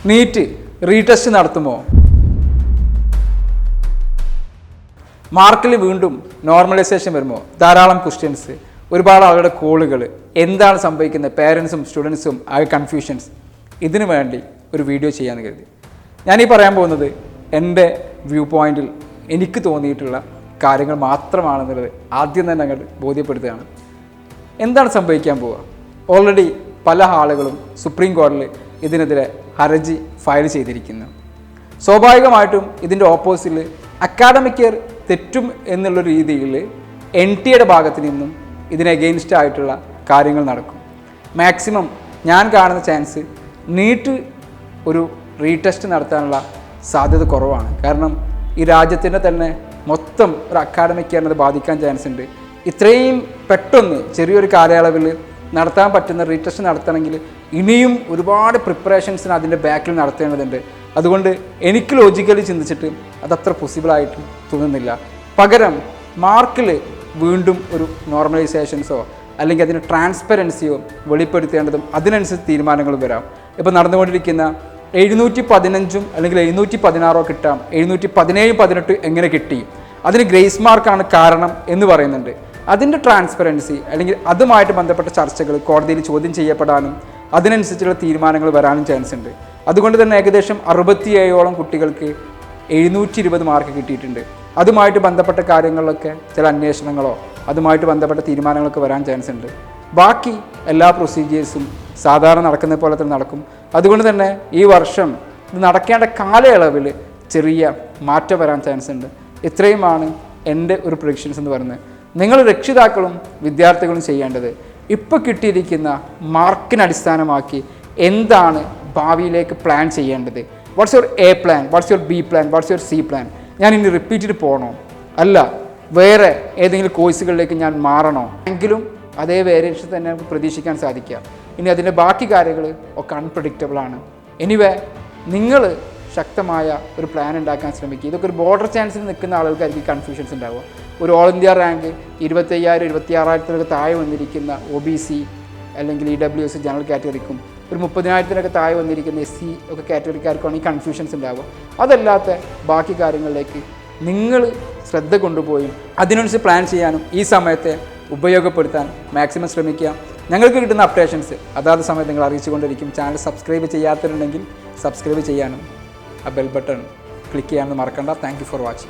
NEET retest നടത്തുമോ? മാർക്കിൽ വീണ്ടും normalisation വരുമോ? ധാരാളം ക്വസ്റ്റ്യൻസ്, ഒരുപാട് ആളുകളുടെ കോളുകൾ, എന്താണ് സംഭവിക്കുന്നത്, പേരൻസും സ്റ്റുഡൻസും ആയ കൺഫ്യൂഷൻസ്. ഇതിനു വേണ്ടി ഒരു വീഡിയോ ചെയ്യാമെന്ന് കരുതി. ഞാനീ പറയാൻ പോകുന്നത് എൻ്റെ വ്യൂ പോയിന്റിൽ എനിക്ക് തോന്നിയിട്ടുള്ള കാര്യങ്ങൾ മാത്രമാണെന്നുള്ളത് ആദ്യം തന്നെ അങ്ങോട്ട് ബോധ്യപ്പെടുത്തുകയാണ്. എന്താണ് സംഭവിക്കാൻ പോവുക? ഓൾറെഡി പല ആളുകളും സുപ്രീം കോടതിയിൽ ഇതിനെതിരെ ഹർജി ഫയൽ ചെയ്തിരിക്കുന്നു. സ്വാഭാവികമായിട്ടും ഇതിൻ്റെ ഓപ്പോസിറ്റിൽ അക്കാഡമിക് ഇയർ തെറ്റും എന്നുള്ള രീതിയിൽ NTA ഭാഗത്ത് നിന്നും ഇതിന് എഗെയിൻസ്റ്റ് ആയിട്ടുള്ള കാര്യങ്ങൾ നടക്കും. മാക്സിമം ഞാൻ കാണുന്ന ചാൻസ് നീറ്റ് ഒരു റീടെസ്റ്റ് നടത്താനുള്ള സാധ്യത കുറവാണ്. കാരണം ഈ രാജ്യത്തിൻ്റെ തന്നെ മൊത്തം ഒരു അക്കാഡമിക് ഇയറിനെ ബാധിക്കാൻ ചാൻസ് ഉണ്ട്. ഇത്രയും പെട്ടെന്ന് ചെറിയൊരു കാലയളവിൽ നടത്താൻ പറ്റുന്ന റീടെസ്റ്റ് നടത്തണമെങ്കിൽ ഇനിയും ഒരുപാട് പ്രിപ്പറേഷൻസിന് അതിൻ്റെ ബാക്കിൽ നടത്തേണ്ടതുണ്ട്. അതുകൊണ്ട് എനിക്ക് ലോജിക്കലി ചിന്തിച്ചിട്ട് അതത്ര പോസിബിളായിട്ട് തോന്നുന്നില്ല. പകരം മാർക്കിൽ വീണ്ടും ഒരു നോർമലൈസേഷൻസോ അല്ലെങ്കിൽ അതിന് ട്രാൻസ്പെറൻസിയോ വെളിപ്പെടുത്തേണ്ടതും അതിനനുസരിച്ച് തീരുമാനങ്ങൾ വരാം. ഇപ്പോൾ നടന്നുകൊണ്ടിരിക്കുന്ന 715 അല്ലെങ്കിൽ 716 കിട്ടാം, 717, 18 എങ്ങനെ കിട്ടി, അതിന് ഗ്രേസ് മാർക്കാണ് കാരണം എന്ന് പറയുന്നുണ്ട്. അതിൻ്റെ ട്രാൻസ്പെറൻസി അല്ലെങ്കിൽ അതുമായിട്ട് ബന്ധപ്പെട്ട ചർച്ചകൾ കോടതിയിൽ ചോദ്യം ചെയ്യപ്പെടാനും അതിനനുസരിച്ചുള്ള തീരുമാനങ്ങൾ വരാനും ചാൻസ് ഉണ്ട്. അതുകൊണ്ട് തന്നെ ഏകദേശം 67ഓളം കുട്ടികൾക്ക് 720 മാർക്ക് കിട്ടിയിട്ടുണ്ട്. അതുമായിട്ട് ബന്ധപ്പെട്ട കാര്യങ്ങളിലൊക്കെ ചില അന്വേഷണങ്ങളോ അതുമായിട്ട് ബന്ധപ്പെട്ട തീരുമാനങ്ങളൊക്കെ വരാൻ ചാൻസ് ഉണ്ട്. ബാക്കി എല്ലാ പ്രൊസീജിയേഴ്സും സാധാരണ നടക്കുന്ന പോലെ തന്നെ നടക്കും. അതുകൊണ്ട് തന്നെ ഈ വർഷം ഇത് നടക്കേണ്ട കാലയളവിൽ ചെറിയ മാറ്റം വരാൻ ചാൻസ് ഉണ്ട്. ഇത്രയുമാണ് എൻ്റെ ഒരു പ്രഡിക്ഷൻസ് എന്ന് പറയുന്നത്. നിങ്ങൾ രക്ഷിതാക്കളും വിദ്യാർത്ഥികളും ചെയ്യേണ്ടത് ഇപ്പോൾ കിട്ടിയിരിക്കുന്ന മാർക്കിനെ അടിസ്ഥാനമാക്കി എന്താണ് ഭാവിയിലേക്ക് പ്ലാൻ ചെയ്യേണ്ടത്. What's your A plan, what's your B plan, what's your C plan. ഞാൻ ഇനി റിപ്പീറ്റഡ് പോകണോ, അല്ല വേറെ ഏതെങ്കിലും കോഴ്സുകളിലേക്ക് ഞാൻ മാറണോ എങ്കിലും അതേ വേരിയേഷൻ തന്നെ നമുക്ക് പ്രതീക്ഷിക്കാൻ സാധിക്കുക. ഇനി അതിൻ്റെ ബാക്കി കാര്യങ്ങൾ ഒക്കെ അൺപ്രഡിക്റ്റബിളാണ്. എനിവേ നിങ്ങൾ ശക്തമായ ഒരു പ്ലാൻ ഉണ്ടാക്കാൻ ശ്രമിക്കുക. ഇതൊക്കെ ഒരു ബോർഡർ ചാൻസിൽ നിൽക്കുന്ന ആളുകൾക്കായിരിക്കും കൺഫ്യൂഷൻസ് ഉണ്ടാവുക. ഒരു ഓൾ ഇന്ത്യ റാങ്ക് 25,000, 26,000 താഴെ വന്നിരിക്കുന്ന OBC അല്ലെങ്കിൽ EWS ജനറൽ കാറ്റഗറിക്കും ഒരു 30,000 താഴെ വന്നിരിക്കുന്ന SC ഒക്കെ കാറ്റഗറിക്കാർക്കാണ് ഈ കൺഫ്യൂഷൻസ് ഉണ്ടാവുക. അതല്ലാത്ത ബാക്കി കാര്യങ്ങളിലേക്ക് നിങ്ങൾ ശ്രദ്ധ കൊണ്ടുപോയി അതിനനുസരിച്ച് പ്ലാൻ ചെയ്യാനും ഈ സമയത്തെ ഉപയോഗപ്പെടുത്താൻ മാക്സിമം ശ്രമിക്കുക. ഞങ്ങൾക്ക് കിട്ടുന്ന അപ്ഡേഷൻസ് അതാത് സമയത്ത് നിങ്ങൾ അറിയിച്ചുകൊണ്ടിരിക്കും. ചാനൽ സബ്സ്ക്രൈബ് ചെയ്യാത്തതുണ്ടെങ്കിൽ സബ്സ്ക്രൈബ് ചെയ്യാനും ആ ബെൽ ബട്ടൺ ക്ലിക്ക് ചെയ്യാനും മറക്കണ്ട. Thank you for watching.